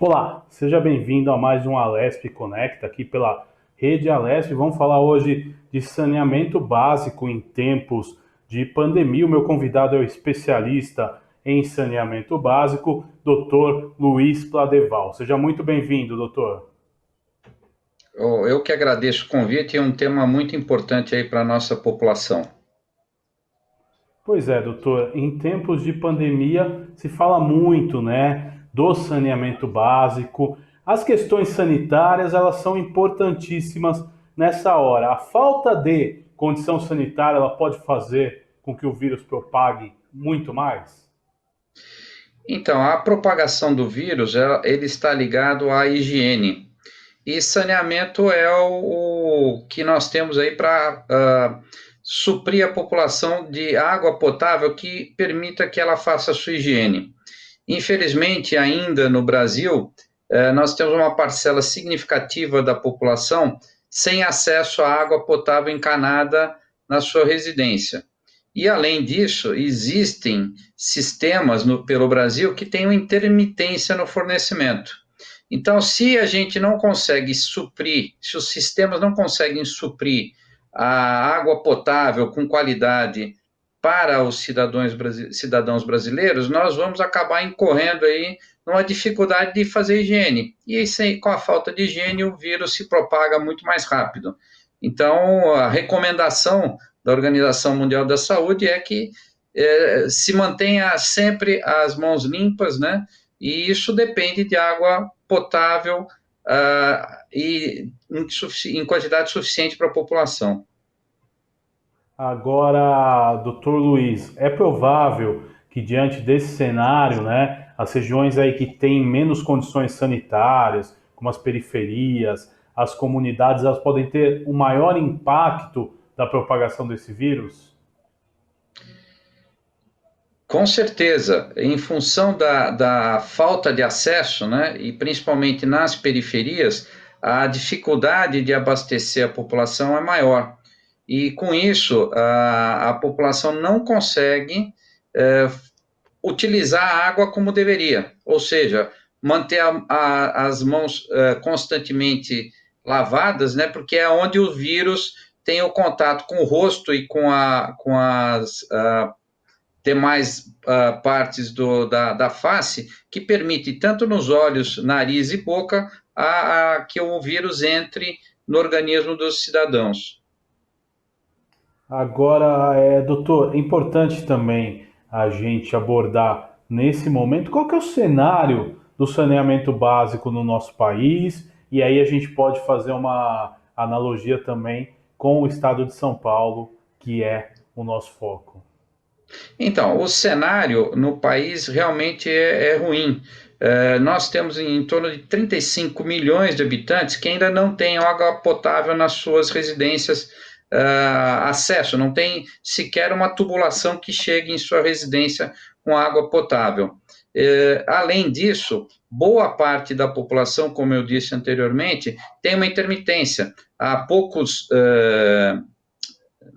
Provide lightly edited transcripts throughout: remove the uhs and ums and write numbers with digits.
Olá, seja bem-vindo a mais um Alesp Conecta aqui pela Rede Alesp. Vamos falar hoje de saneamento básico em tempos de pandemia. O meu convidado é o especialista em saneamento básico, Dr. Luiz Pladeval. Seja muito bem-vindo, doutor. Eu que agradeço o convite e é um tema muito importante aí para a nossa população. Pois é, doutor, em tempos de pandemia se fala muito, né, do saneamento básico. As questões sanitárias, elas são importantíssimas nessa hora. A falta de condição sanitária, ela pode fazer com que o vírus propague muito mais? Então, a propagação do vírus, ele está ligado à higiene. E saneamento é o que nós temos aí para suprir a população de água potável que permita que ela faça a sua higiene. Infelizmente, ainda no Brasil, nós temos uma parcela significativa da população sem acesso à água potável encanada na sua residência. E, além disso, existem sistemas pelo Brasil que têm uma intermitência no fornecimento. Então, se a gente não consegue suprir, se os sistemas não conseguem suprir a água potável com qualidade para os cidadãos brasileiros, nós vamos acabar incorrendo aí numa dificuldade de fazer higiene. E com a falta de higiene, o vírus se propaga muito mais rápido. Então, a recomendação da Organização Mundial da Saúde é que se mantenha sempre as mãos limpas, né? E isso depende de água potável e em quantidade suficiente para a população. Agora, doutor Luiz, é provável que diante desse cenário, né, as regiões aí que têm menos condições sanitárias, como as periferias, as comunidades, elas podem ter um maior impacto da propagação desse vírus? Com certeza, em função da falta de acesso, né, e principalmente nas periferias, a dificuldade de abastecer a população é maior. E com isso, a população não consegue é, utilizar a água como deveria, ou seja, manter as mãos constantemente lavadas, né, porque é onde o vírus tem o contato com o rosto e com as demais partes da face, que permite, tanto nos olhos, nariz e boca, que o vírus entre no organismo dos cidadãos. Agora, doutor, é importante também a gente abordar nesse momento qual que é o cenário do saneamento básico no nosso país, e aí a gente pode fazer uma analogia também com o estado de São Paulo, que é o nosso foco. Então, o cenário no país realmente é ruim. Nós temos em torno de 35 milhões de habitantes que ainda não têm água potável nas suas residências, acesso, não tem sequer uma tubulação que chegue em sua residência com água potável. Além disso, boa parte da população, como eu disse anteriormente, tem uma intermitência. Há poucos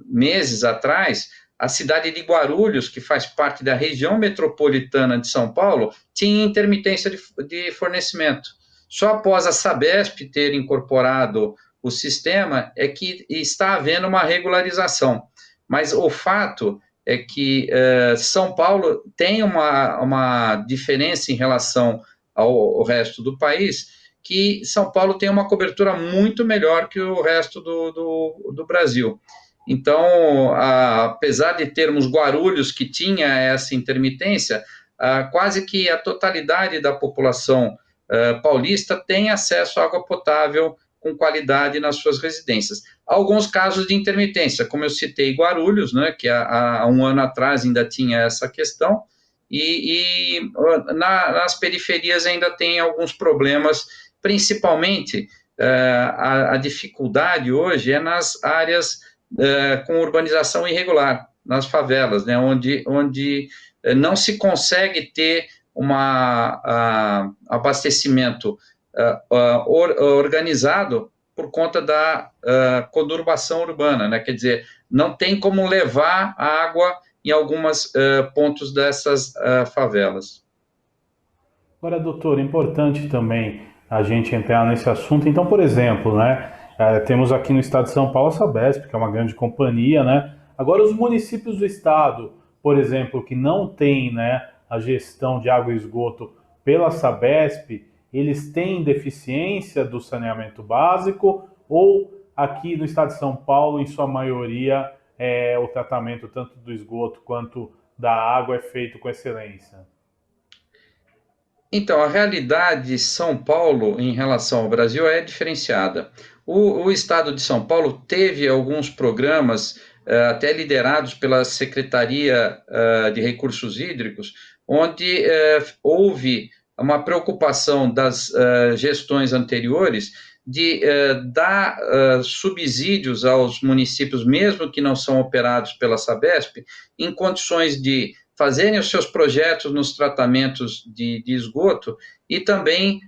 meses atrás, a cidade de Guarulhos, que faz parte da região metropolitana de São Paulo, tinha intermitência de fornecimento. Só após a Sabesp ter incorporado o sistema é que está havendo uma regularização. Mas o fato é que São Paulo tem uma diferença em relação ao resto do país, que São Paulo tem uma cobertura muito melhor que o resto do Brasil. Então, apesar de termos Guarulhos que tinha essa intermitência, quase que a totalidade da população paulista tem acesso à água potável com qualidade nas suas residências. Alguns casos de intermitência, como eu citei Guarulhos, né, que há um ano atrás ainda tinha essa questão, nas periferias ainda tem alguns problemas, principalmente a dificuldade hoje é nas áreas com urbanização irregular, nas favelas, né, onde não se consegue ter um abastecimento organizado por conta da conurbação urbana, né? Quer dizer, não tem como levar água em alguns pontos dessas favelas. Agora, doutor, é importante também a gente entrar nesse assunto. Então, por exemplo, né, temos aqui no estado de São Paulo a Sabesp, que é uma grande companhia, né? Agora, os municípios do estado, por exemplo, que não têm, né, a gestão de água e esgoto pela Sabesp, eles têm deficiência do saneamento básico ou aqui no estado de São Paulo, em sua maioria, o tratamento tanto do esgoto quanto da água é feito com excelência? Então, a realidade de São Paulo em relação ao Brasil é diferenciada. O estado de São Paulo teve alguns programas, até liderados pela Secretaria de Recursos Hídricos, onde houve uma preocupação das gestões anteriores de dar subsídios aos municípios, mesmo que não são operados pela Sabesp, em condições de fazerem os seus projetos nos tratamentos de esgoto e também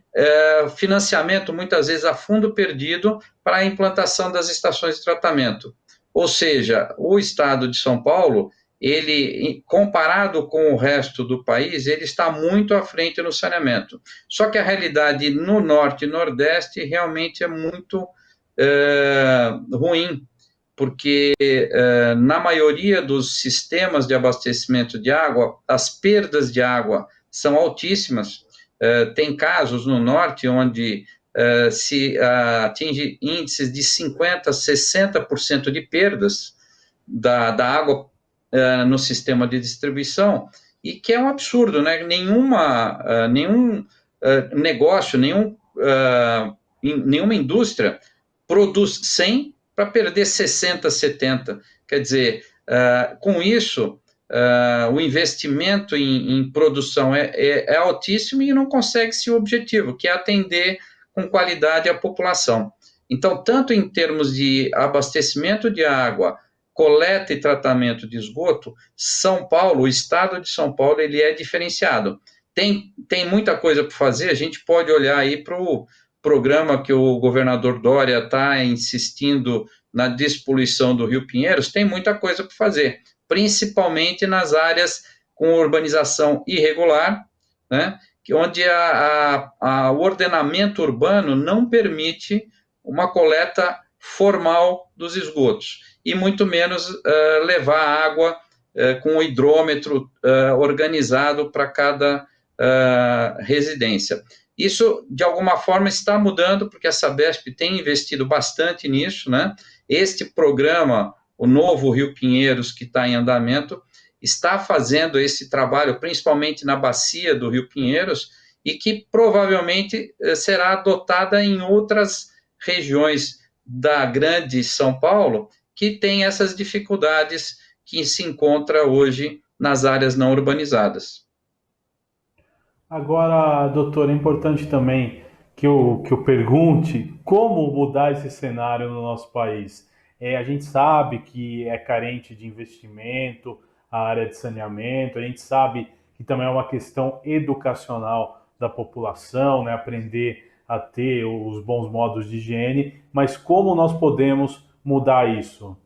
financiamento, muitas vezes a fundo perdido, para a implantação das estações de tratamento. Ou seja, o estado de São Paulo, ele, comparado com o resto do país, ele está muito à frente no saneamento. Só que a realidade no norte e nordeste realmente é muito ruim, porque na maioria dos sistemas de abastecimento de água, as perdas de água são altíssimas. Tem casos no norte onde se atinge índices de 50%, 60% de perdas da água no sistema de distribuição, e que é um absurdo, né? Nenhum negócio, nenhuma indústria produz 100 para perder 60, 70. Quer dizer, com isso, o investimento em produção é altíssimo e não consegue-se o objetivo, que é atender com qualidade a população. Então, tanto em termos de abastecimento de água, coleta e tratamento de esgoto, São Paulo, o estado de São Paulo, ele é diferenciado. Tem muita coisa para fazer, a gente pode olhar aí para o programa que o governador Dória está insistindo na despoluição do Rio Pinheiros, tem muita coisa para fazer, principalmente nas áreas com urbanização irregular, né, onde o ordenamento urbano não permite uma coleta formal dos esgotos, e muito menos levar água com o hidrômetro organizado para cada residência. Isso, de alguma forma, está mudando, porque a Sabesp tem investido bastante nisso, né? Este programa, o novo Rio Pinheiros, que está em andamento, está fazendo esse trabalho, principalmente na bacia do Rio Pinheiros, e que provavelmente será adotada em outras regiões da grande São Paulo, que tem essas dificuldades que se encontra hoje nas áreas não urbanizadas. Agora, doutor, é importante também que eu pergunte como mudar esse cenário no nosso país. A gente sabe que é carente de investimento, a área de saneamento, a gente sabe que também é uma questão educacional da população, né? Aprender a ter os bons modos de higiene, mas como nós podemos mudar isso?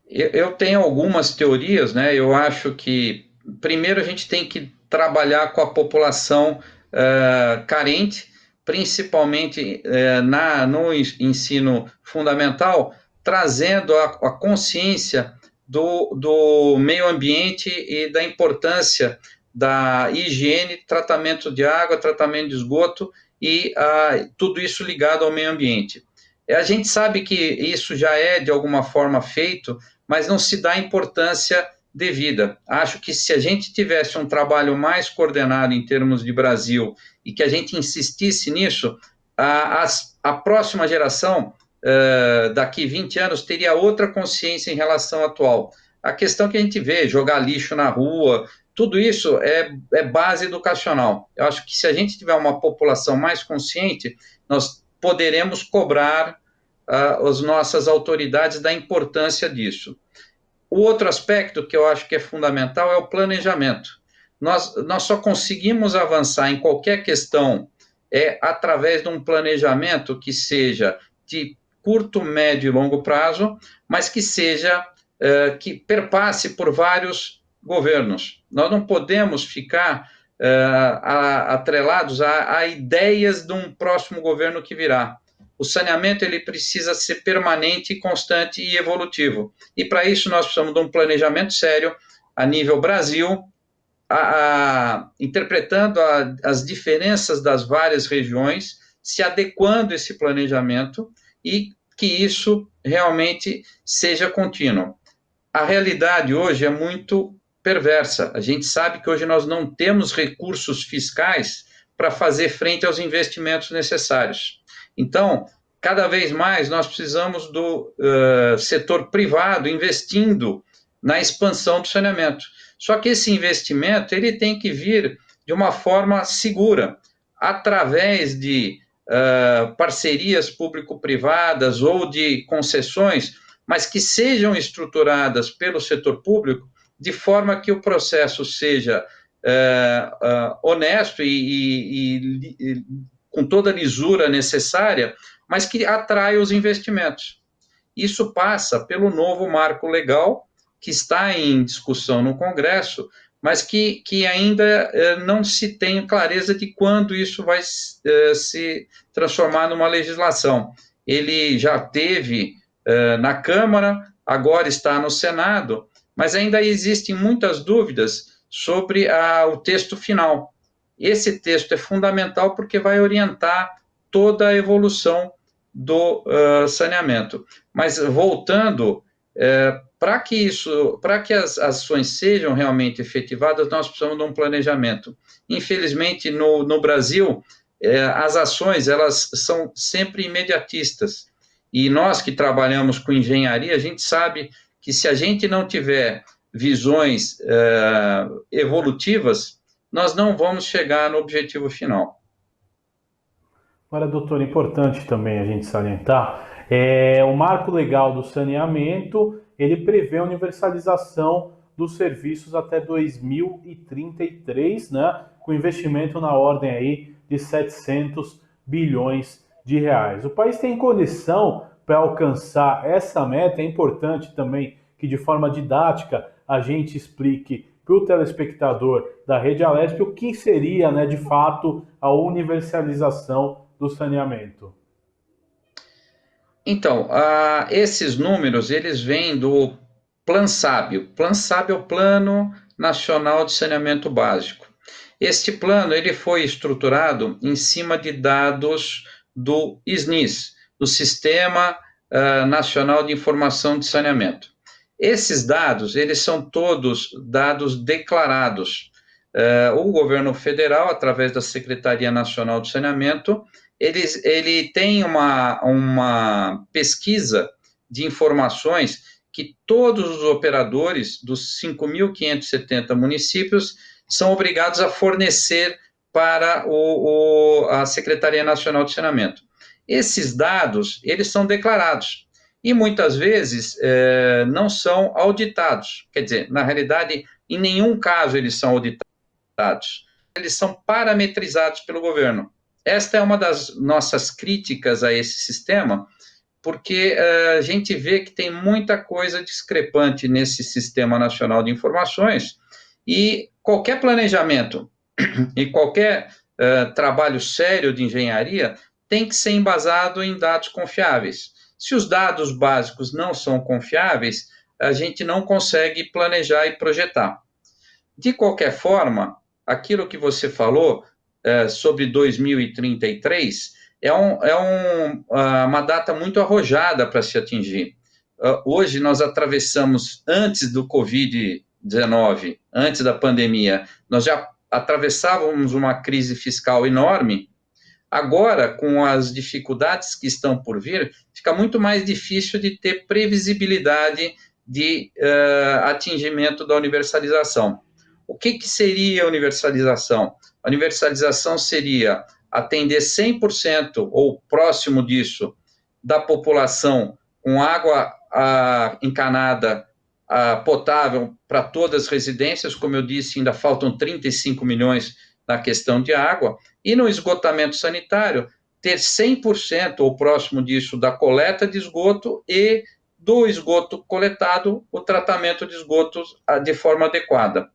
Eu tenho algumas teorias, né? Eu acho que primeiro a gente tem que trabalhar com a população carente, principalmente no ensino fundamental, trazendo a consciência do meio ambiente e da importância da higiene, tratamento de água, tratamento de esgoto e tudo isso ligado ao meio ambiente. A gente sabe que isso já é de alguma forma feito, mas não se dá importância devida. Acho que se a gente tivesse um trabalho mais coordenado em termos de Brasil e que a gente insistisse nisso, a próxima geração, daqui 20 anos, teria outra consciência em relação à atual. A questão que a gente vê, jogar lixo na rua, tudo isso é base educacional. Eu acho que se a gente tiver uma população mais consciente, nós poderemos cobrar as nossas autoridades da importância disso. O outro aspecto que eu acho que é fundamental é o planejamento. Nós só conseguimos avançar em qualquer questão através de um planejamento que seja de curto, médio e longo prazo, mas que seja que perpasse por vários governos. Nós não podemos ficar atrelados a ideias de um próximo governo que virá. O saneamento ele precisa ser permanente, constante e evolutivo. E para isso nós precisamos de um planejamento sério a nível Brasil, interpretando as diferenças das várias regiões, se adequando a esse planejamento e que isso realmente seja contínuo. A realidade hoje é muito perversa. A gente sabe que hoje nós não temos recursos fiscais para fazer frente aos investimentos necessários. Então, cada vez mais nós precisamos do setor privado investindo na expansão do saneamento. Só que esse investimento ele tem que vir de uma forma segura, através de parcerias público-privadas ou de concessões, mas que sejam estruturadas pelo setor público de forma que o processo seja honesto e com toda a lisura necessária, mas que atraia os investimentos. Isso passa pelo novo marco legal que está em discussão no Congresso, mas que ainda não se tem clareza de quando isso vai se transformar numa legislação. Ele já teve na Câmara, agora está no Senado, mas ainda existem muitas dúvidas sobre o texto final. Esse texto é fundamental porque vai orientar toda a evolução do saneamento. Mas voltando, para que as ações sejam realmente efetivadas, nós precisamos de um planejamento. Infelizmente, no Brasil, as ações elas são sempre imediatistas. E nós que trabalhamos com engenharia, a gente sabe que se a gente não tiver visões evolutivas, nós não vamos chegar no objetivo final. Agora, doutor, importante também a gente salientar, o marco legal do saneamento, ele prevê a universalização dos serviços até 2033, né, com investimento na ordem aí de 700 bilhões de reais. O país tem condição para alcançar essa meta. É importante também que de forma didática a gente explique para o telespectador da Rede Alesp o que seria, né, de fato, a universalização do saneamento. Então, esses números, eles vêm do Plan Sábio. Plan Sábio é o Plano Nacional de Saneamento Básico. Este plano ele foi estruturado em cima de dados do SNIS, do Sistema Nacional de Informação de Saneamento. Esses dados, eles são todos dados declarados. O governo federal, através da Secretaria Nacional de Saneamento, ele tem uma pesquisa de informações que todos os operadores dos 5.570 municípios são obrigados a fornecer para a Secretaria Nacional de Saneamento. Esses dados, eles são declarados e muitas vezes não são auditados. Quer dizer, na realidade, em nenhum caso eles são auditados. Eles são parametrizados pelo governo. Esta é uma das nossas críticas a esse sistema, porque a gente vê que tem muita coisa discrepante nesse Sistema Nacional de Informações e qualquer planejamento e qualquer trabalho sério de engenharia tem que ser embasado em dados confiáveis. Se os dados básicos não são confiáveis, a gente não consegue planejar e projetar. De qualquer forma, aquilo que você falou sobre 2033 é uma data muito arrojada para se atingir. Hoje nós atravessamos, antes do Covid-19, antes da pandemia, nós já atravessávamos uma crise fiscal enorme. Agora, com as dificuldades que estão por vir, fica muito mais difícil de ter previsibilidade de atingimento da universalização. O que seria a universalização? A universalização seria atender 100% ou próximo disso da população com água encanada potável para todas as residências. Como eu disse, ainda faltam 35 milhões na questão de água, e no esgotamento sanitário, ter 100% ou próximo disso da coleta de esgoto e do esgoto coletado, o tratamento de esgotos de forma adequada.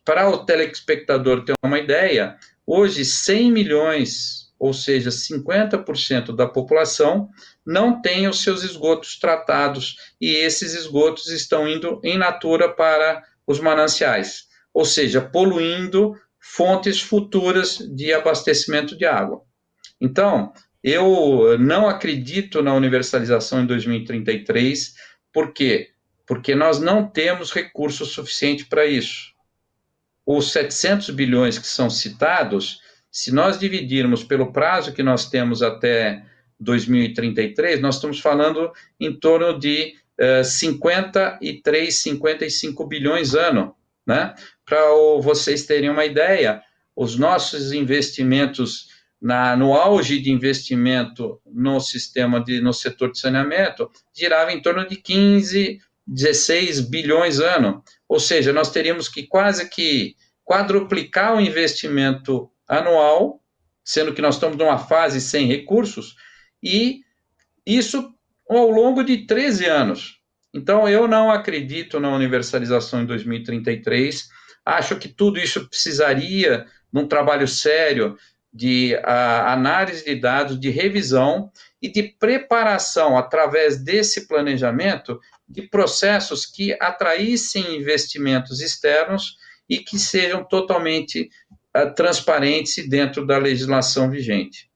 para o telespectador ter uma ideia, hoje 100 milhões, ou seja, 50% da população, não tem os seus esgotos tratados, e esses esgotos estão indo em natura para os mananciais, ou seja, poluindo fontes futuras de abastecimento de água. Então, eu não acredito na universalização em 2033, por quê? Porque nós não temos recurso suficiente para isso. Os 700 bilhões que são citados, se nós dividirmos pelo prazo que nós temos até 2033, nós estamos falando em torno de 53, 55 bilhões ano, né? Para vocês terem uma ideia, os nossos investimentos no auge de investimento no setor de saneamento girava em torno de 15, 16 bilhões ano. Ou seja, nós teríamos que quase que quadruplicar o investimento anual, sendo que nós estamos numa fase sem recursos, e isso ao longo de 13 anos. Então, eu não acredito na universalização em 2033, acho que tudo isso precisaria de um trabalho sério de análise de dados, de revisão e de preparação, através desse planejamento, de processos que atraíssem investimentos externos e que sejam totalmente transparentes dentro da legislação vigente.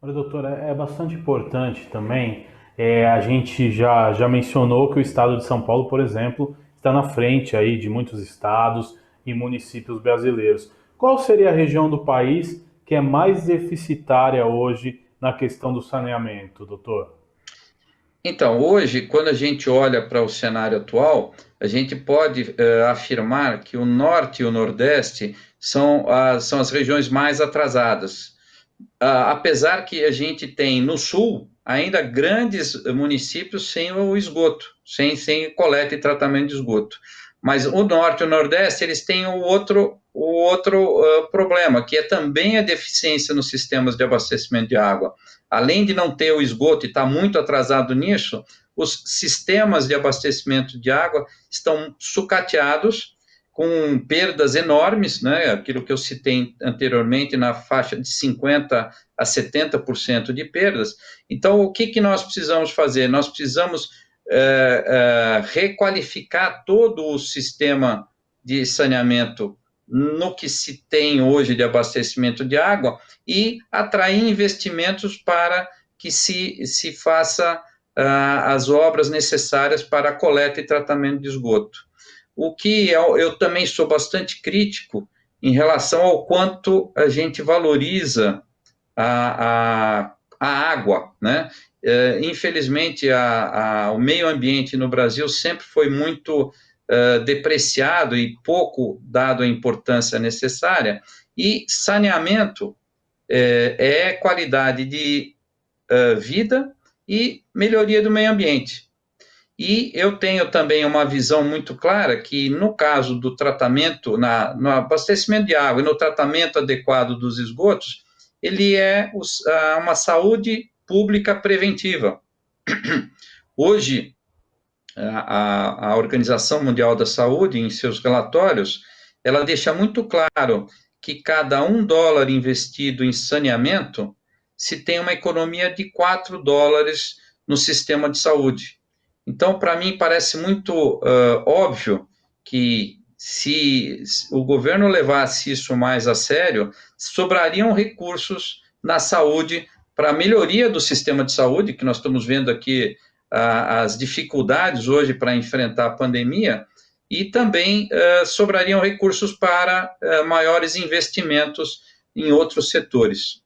Olha, doutor, é bastante importante também. A gente já mencionou que o estado de São Paulo, por exemplo, está na frente aí de muitos estados e municípios brasileiros. Qual seria a região do país que é mais deficitária hoje na questão do saneamento, doutor? Então, hoje, quando a gente olha para o cenário atual, a gente pode afirmar que o Norte e o Nordeste são as regiões mais atrasadas. Apesar que a gente tem no Sul ainda grandes municípios sem o esgoto, sem coleta e tratamento de esgoto. Mas o Norte e o Nordeste, eles têm o outro problema, que é também a deficiência nos sistemas de abastecimento de água. Além de não ter o esgoto e estar muito atrasado nisso, os sistemas de abastecimento de água estão sucateados, com perdas enormes, né? Aquilo que eu citei anteriormente, na faixa de 50% a 70% de perdas. Então, o que nós precisamos fazer? Nós precisamos requalificar todo o sistema de saneamento no que se tem hoje de abastecimento de água e atrair investimentos para que se faça as obras necessárias para a coleta e tratamento de esgoto. O que eu também sou bastante crítico em relação ao quanto a gente valoriza a água, né? Infelizmente, o meio ambiente no Brasil sempre foi muito depreciado e pouco dado a importância necessária, e saneamento é qualidade de vida e melhoria do meio ambiente. E eu tenho também uma visão muito clara que, no caso do tratamento, no abastecimento de água e no tratamento adequado dos esgotos, ele é uma saúde pública preventiva. Hoje, a Organização Mundial da Saúde, em seus relatórios, ela deixa muito claro que cada $1 investido em saneamento, se tem uma economia de $4 no sistema de saúde. Então, para mim, parece muito óbvio que, se o governo levasse isso mais a sério, sobrariam recursos na saúde para a melhoria do sistema de saúde, que nós estamos vendo aqui as dificuldades hoje para enfrentar a pandemia, e também sobrariam recursos para maiores investimentos em outros setores.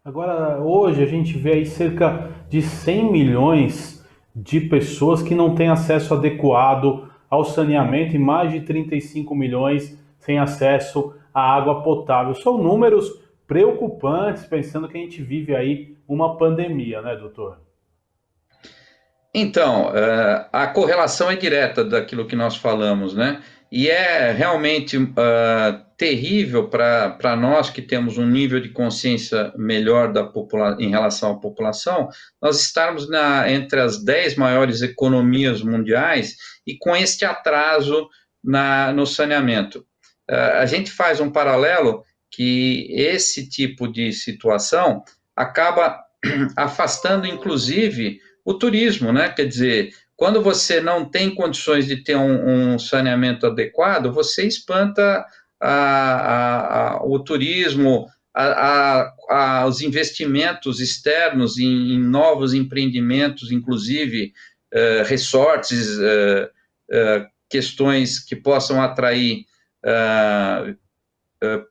Agora, hoje a gente vê aí cerca de 100 milhões de pessoas que não têm acesso adequado ao saneamento e mais de 35 milhões sem acesso à água potável. São números preocupantes, pensando que a gente vive aí uma pandemia, né, doutor? Então, a correlação é direta daquilo que nós falamos, né? E é realmente terrível para nós que temos um nível de consciência melhor em relação à população, nós estarmos entre as 10 maiores economias mundiais e com este atraso no saneamento. A gente faz um paralelo que esse tipo de situação acaba afastando, inclusive, o turismo, né? Quer dizer, quando você não tem condições de ter um saneamento adequado, você espanta o turismo, os investimentos externos em novos empreendimentos, inclusive resorts, questões que possam atrair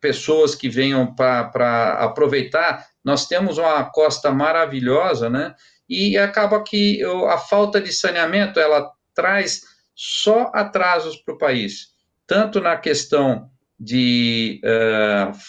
pessoas que venham para aproveitar. Nós temos uma costa maravilhosa, né? E acaba que a falta de saneamento, ela traz só atrasos para o país, tanto na questão de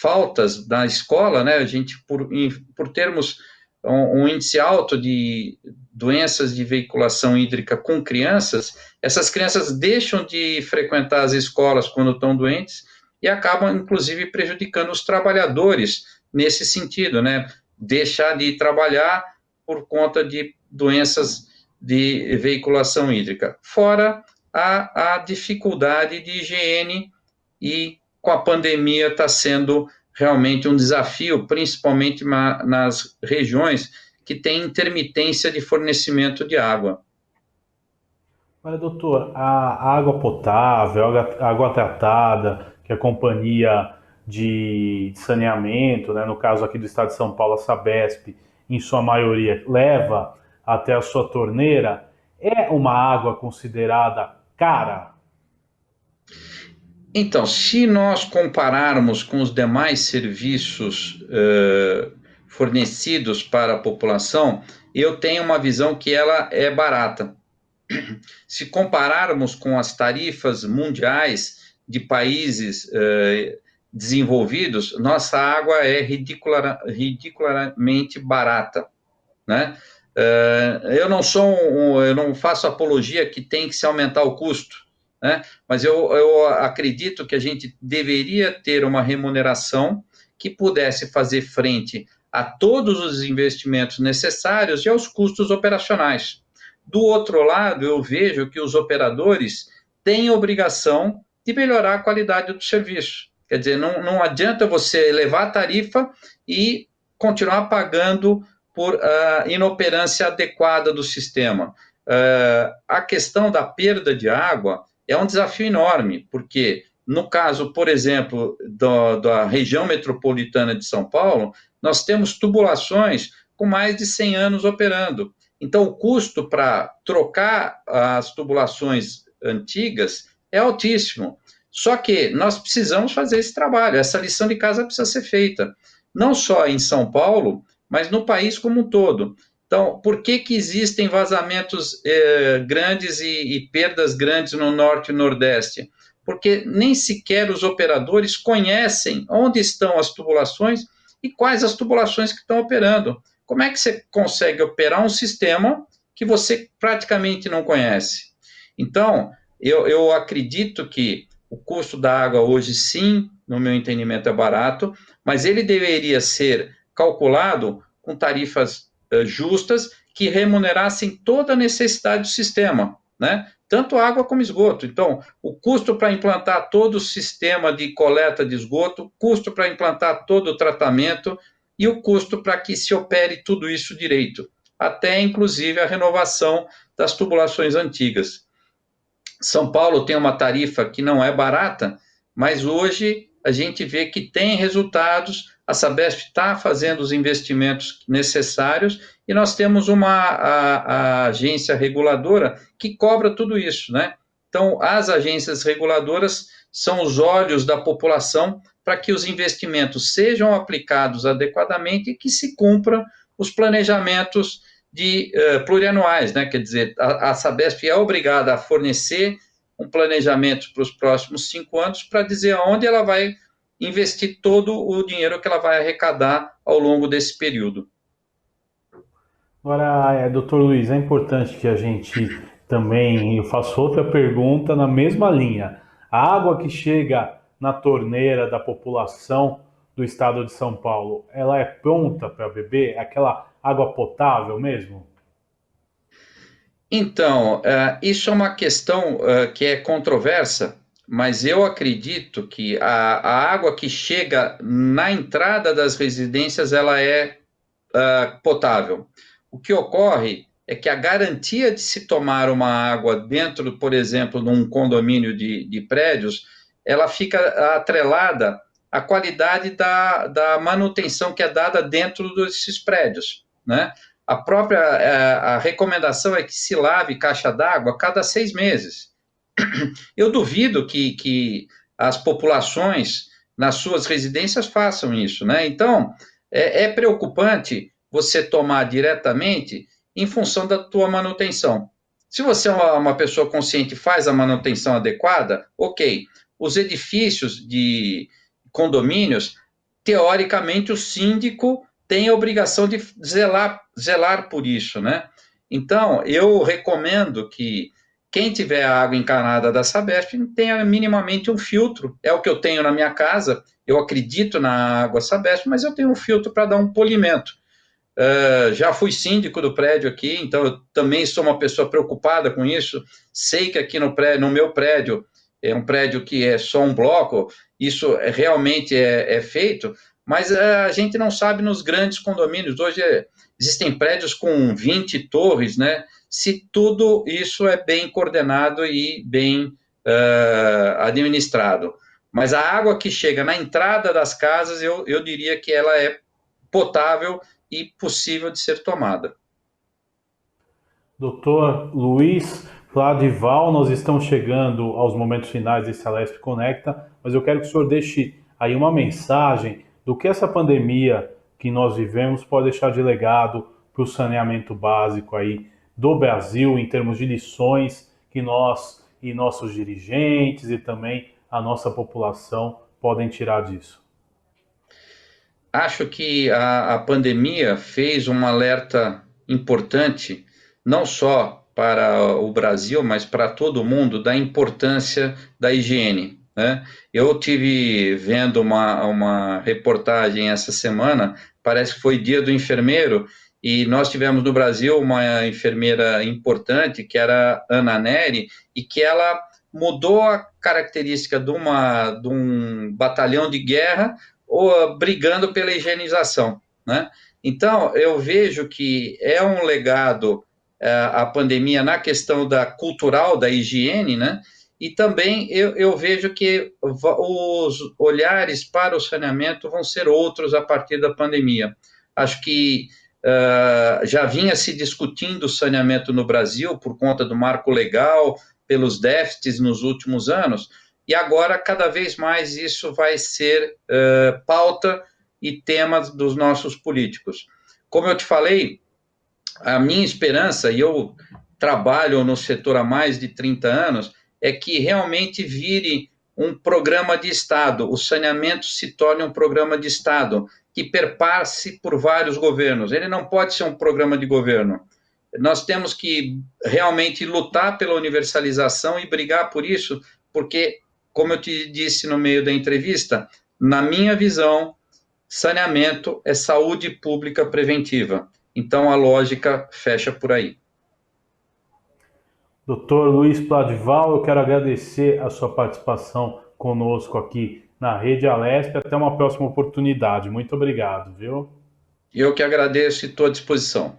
faltas da escola, né? A gente, por termos um índice alto de doenças de veiculação hídrica com crianças, essas crianças deixam de frequentar as escolas quando estão doentes e acabam, inclusive, prejudicando os trabalhadores nesse sentido, né? Deixar de trabalhar por conta de doenças de veiculação hídrica. Fora a dificuldade de higiene e com a pandemia está sendo realmente um desafio, principalmente nas regiões que têm intermitência de fornecimento de água. Mas, doutor, a água potável, a água tratada, que a companhia de saneamento, né, no caso aqui do estado de São Paulo, a Sabesp, em sua maioria, leva até a sua torneira, é uma água considerada cara? Então, se nós compararmos com os demais serviços fornecidos para a população, eu tenho uma visão que ela é barata. Se compararmos com as tarifas mundiais de países desenvolvidos, nossa água é ridiculamente barata, né? Eu não faço apologia que tem que se aumentar o custo, né? Mas eu acredito que a gente deveria ter uma remuneração que pudesse fazer frente a todos os investimentos necessários e aos custos operacionais. Do outro lado, eu vejo que os operadores têm a obrigação de melhorar a qualidade do serviço. Quer dizer, não adianta você elevar a tarifa e continuar pagando por inoperância adequada do sistema. A questão da perda de água é um desafio enorme, porque no caso, por exemplo, da região metropolitana de São Paulo, nós temos tubulações com mais de 100 anos operando. Então, o custo para trocar as tubulações antigas é altíssimo. Só que nós precisamos fazer esse trabalho, essa lição de casa precisa ser feita, não só em São Paulo, mas no país como um todo. Então, por que existem vazamentos grandes e perdas grandes no norte e nordeste? Porque nem sequer os operadores conhecem onde estão as tubulações e quais as tubulações que estão operando. Como é que você consegue operar um sistema que você praticamente não conhece? Então, eu acredito que o custo da água hoje, sim, no meu entendimento, é barato, mas ele deveria ser calculado com tarifas justas que remunerassem toda a necessidade do sistema, né? Tanto água como esgoto. Então, o custo para implantar todo o sistema de coleta de esgoto, custo para implantar todo o tratamento e o custo para que se opere tudo isso direito, até inclusive a renovação das tubulações antigas. São Paulo tem uma tarifa que não é barata, mas hoje a gente vê que tem resultados, a Sabesp está fazendo os investimentos necessários e nós temos a agência reguladora que cobra tudo isso, né? Então, as agências reguladoras são os olhos da população para que os investimentos sejam aplicados adequadamente e que se cumpram os planejamentos plurianuais, né? Quer dizer, a Sabesp é obrigada a fornecer um planejamento para os próximos 5 anos para dizer aonde ela vai investir todo o dinheiro que ela vai arrecadar ao longo desse período. Agora, doutor Luiz, é importante que a gente também, eu faço outra pergunta na mesma linha. A água que chega na torneira da população do estado de São Paulo, ela é pronta para beber? É aquela água potável mesmo? Então, isso é uma questão que é controversa, mas eu acredito que a água que chega na entrada das residências, ela é potável. O que ocorre é que a garantia de se tomar uma água dentro, por exemplo, de um condomínio de prédios, ela fica atrelada à qualidade da manutenção que é dada dentro desses prédios, né? A recomendação é que se lave caixa d'água a cada 6 meses. Eu duvido que as populações nas suas residências façam isso, né? Então, é preocupante você tomar diretamente em função da tua manutenção. Se você é uma pessoa consciente e faz a manutenção adequada, ok. Os edifícios de condomínios, teoricamente, o síndico tem a obrigação de zelar por isso, né? Então, eu recomendo que quem tiver a água encanada da Sabesp tenha minimamente um filtro. É o que eu tenho na minha casa. Eu acredito na água Sabesp, mas eu tenho um filtro para dar um polimento. Já fui síndico do prédio aqui, então eu também sou uma pessoa preocupada com isso. Sei que aqui no meu prédio, é um prédio que é só um bloco, isso realmente é feito, mas a gente não sabe nos grandes condomínios. Hoje existem prédios com 20 torres, né? Se tudo isso é bem coordenado e bem administrado. Mas a água que chega na entrada das casas, eu diria que ela é potável e possível de ser tomada. Doutor Luiz Vladival, nós estamos chegando aos momentos finais desse Alesp Conecta, mas eu quero que o senhor deixe aí uma mensagem do que essa pandemia que nós vivemos pode deixar de legado para o saneamento básico aí do Brasil, em termos de lições que nós e nossos dirigentes e também a nossa população podem tirar disso. Acho que a pandemia fez um alerta importante, não só para o Brasil, mas para todo mundo, da importância da higiene, né? Eu tive vendo uma reportagem essa semana, parece que foi Dia do Enfermeiro, e nós tivemos no Brasil uma enfermeira importante, que era Ana Neri, e que ela mudou a característica de um batalhão de guerra ou brigando pela higienização, né? Então, eu vejo que é um legado a pandemia na questão da cultural, da higiene, né? E também eu vejo que os olhares para o saneamento vão ser outros a partir da pandemia. Acho que já vinha se discutindo o saneamento no Brasil por conta do marco legal, pelos déficits nos últimos anos, e agora, cada vez mais, isso vai ser pauta e tema dos nossos políticos. Como eu te falei, a minha esperança, e eu trabalho no setor há mais de 30 anos, é que realmente vire um programa de Estado, o saneamento se torne um programa de Estado, que perpasse por vários governos. Ele não pode ser um programa de governo. Nós temos que realmente lutar pela universalização e brigar por isso, porque, como eu te disse no meio da entrevista, na minha visão, saneamento é saúde pública preventiva. Então, a lógica fecha por aí. Doutor Luiz Pladival, eu quero agradecer a sua participação conosco aqui na Rede Alesp. Até uma próxima oportunidade. Muito obrigado, viu? Eu que agradeço e estou à disposição.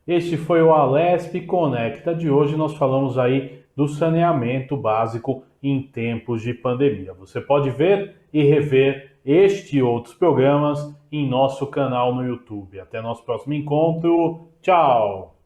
Este foi o Alesp Conecta de hoje. Nós falamos aí do saneamento básico em tempos de pandemia. Você pode ver e rever este e outros programas em nosso canal no YouTube. Até nosso próximo encontro. Tchau!